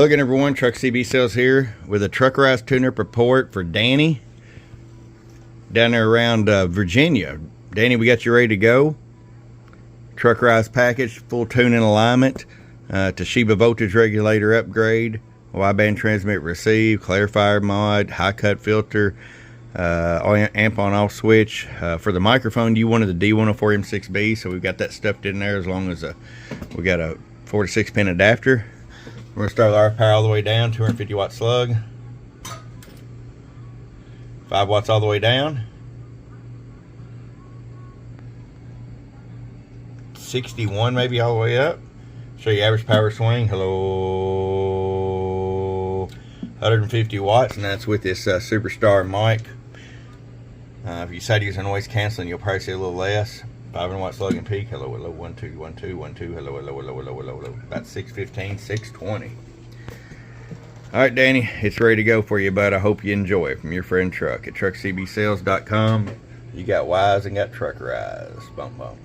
Hello again, everyone. Truck CB Sales here with a Truckerized tune-up report for Danny down there around Virginia. Danny, we got you ready to go. Truckerized package, full tune-in alignment, Toshiba voltage regulator upgrade, wideband transmit receive, clarifier mod, high cut filter, amp on off switch. For the microphone, you wanted the D104M6B, so we've got that stuffed in there, as long as we got a 4 to 6 pin adapter. We're going to start with our power all the way down, 250 watt slug, 5 watts all the way down, 61 maybe all the way up. Show you average power swing. Hello, 150 watts, and that's with this Superstar mic. If you decide to use a noise canceling, you'll probably see a little less. 500 watt slug and peak. Hello, hello, 1 2 1 2 1 2. Hello, hello, hello, hello, hello, hello. About 615, 620. All right, Danny, it's ready to go for you, bud. I hope you enjoy it. From your friend Truck at truckcbsales.com. You got wise and got Truckerized. Bump bump.